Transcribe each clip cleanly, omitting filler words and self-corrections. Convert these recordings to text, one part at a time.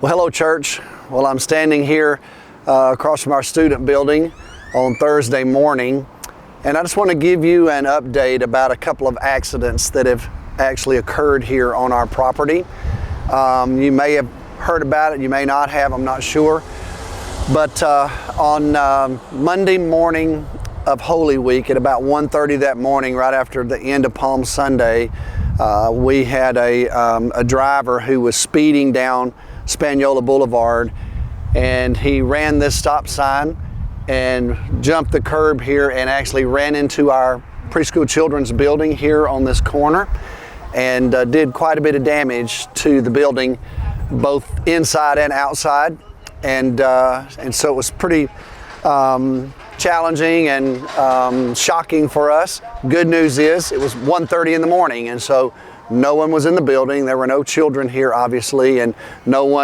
Well, hello, church. Well, I'm standing here across from our student building on Thursday morning, and I just want to give you an update about a couple of accidents that have actually occurred here on our property. You may have heard about it, you may not have, I'm not sure. But on Monday morning of Holy Week at about 1:30 that morning, right after the end of Palm Sunday, we had a driver who was speeding down Spaniola Boulevard, and he ran this stop sign and jumped the curb here and actually ran into our preschool children's building here on this corner, and did quite a bit of damage to the building, both inside and outside. And so it was pretty challenging and shocking for us. Good news is it was 1:30 in the morning, and so no one was in the building. There were no children here, obviously, and no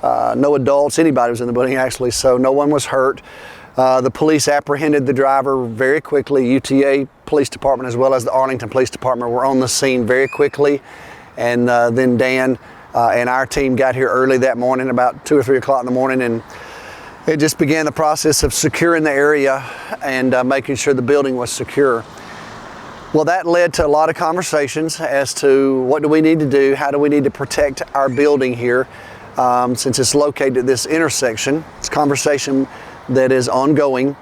adults, anybody was in the building actually, so no one was hurt. The police apprehended the driver very quickly. UTA Police Department as well as the Arlington Police Department were on the scene very quickly, and then Dan and our team got here early that morning, about 2 or 3 o'clock in the morning, and it just began the process of securing the area and making sure the building was secure. Well, that led to a lot of conversations as to what do we need to do, how do we need to protect our building here since it's located at this intersection. It's a conversation that is ongoing.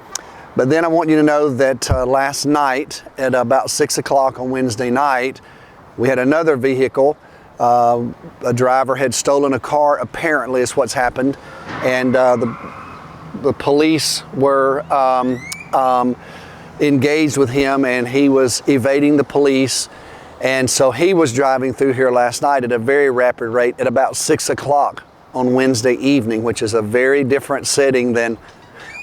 But then I want you to know that last night at about 6 o'clock on Wednesday night, we had another vehicle. A driver had stolen a car, apparently is what's happened, and the police were engaged with him, and he was evading the police, and so he was driving through here last night at a very rapid rate at about 6 o'clock on Wednesday evening, which is a very different setting than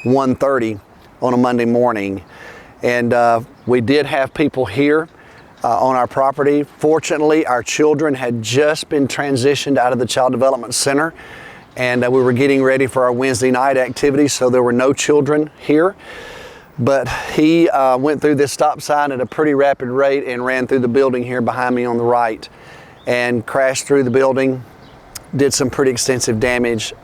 1:30 on a Monday morning. And we did have people here on our property. Fortunately, our children had just been transitioned out of the Child Development Center, and we were getting ready for our Wednesday night activities, so there were no children here. But he went through this stop sign at a pretty rapid rate and ran through the building here behind me on the right and crashed through the building, did some pretty extensive damage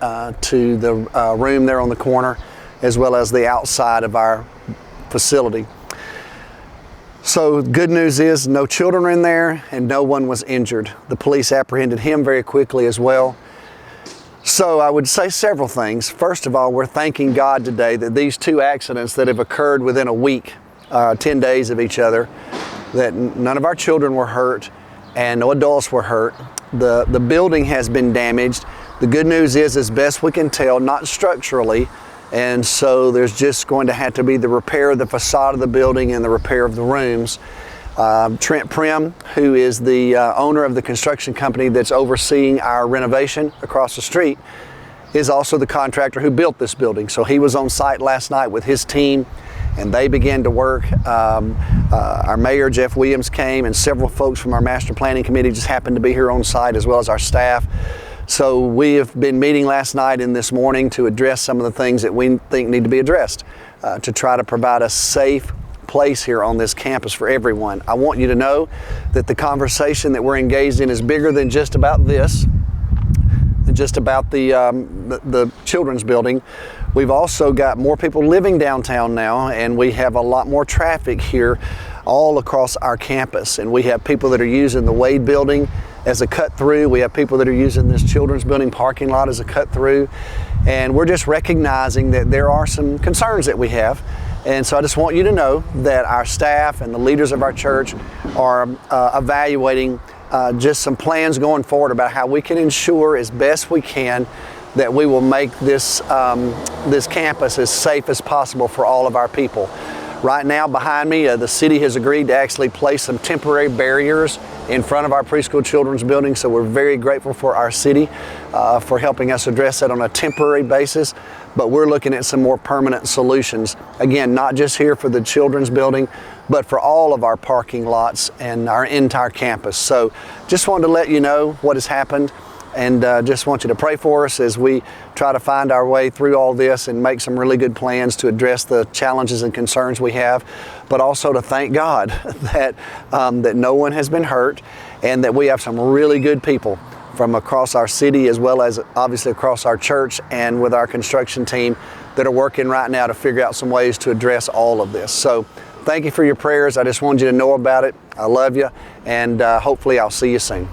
to the room there on the corner, as well as the outside of our facility. So good news is no children were in there and no one was injured. The police apprehended him very quickly as well. So I would say several things. First of all, we're thanking God today that these two accidents that have occurred within a week, 10 days of each other, that none of our children were hurt and no adults were hurt. The building has been damaged. The good news is, as best we can tell, not structurally, and so there's just going to have to be the repair of the facade of the building and the repair of the rooms. Trent Prim, who is the owner of the construction company that's overseeing our renovation across the street, is also the contractor who built this building. So he was on site last night with his team, and they began to work. Our mayor, Jeff Williams, came, and several folks from our master planning committee just happened to be here on site, as well as our staff. So we have been meeting last night and this morning to address some of the things that we think need to be addressed to try to provide a safe place here on this campus for everyone. I want you to know that the conversation that we're engaged in is bigger than just about this, than just about the children's building. We've also got more people living downtown now, and we have a lot more traffic here all across our campus. And we have people that are using the Wade building as a cut through. We have people that are using this children's building parking lot as a cut through. And we're just recognizing that there are some concerns that we have. And so I just want you to know that our staff and the leaders of our church are evaluating just some plans going forward about how we can ensure as best we can that we will make this campus as safe as possible for all of our people. Right now behind me, the city has agreed to actually place some temporary barriers in front of our preschool children's building, so we're very grateful for our city for helping us address that on a temporary basis. But we're looking at some more permanent solutions. Again, not just here for the children's building, but for all of our parking lots and our entire campus. So just wanted to let you know what has happened, and just want you to pray for us as we try to find our way through all this and make some really good plans to address the challenges and concerns we have, but also to thank God that no one has been hurt and that we have some really good people from across our city, as well as obviously across our church and with our construction team that are working right now to figure out some ways to address all of this. So thank you for your prayers. I just wanted you to know about it. I love you, and hopefully I'll see you soon.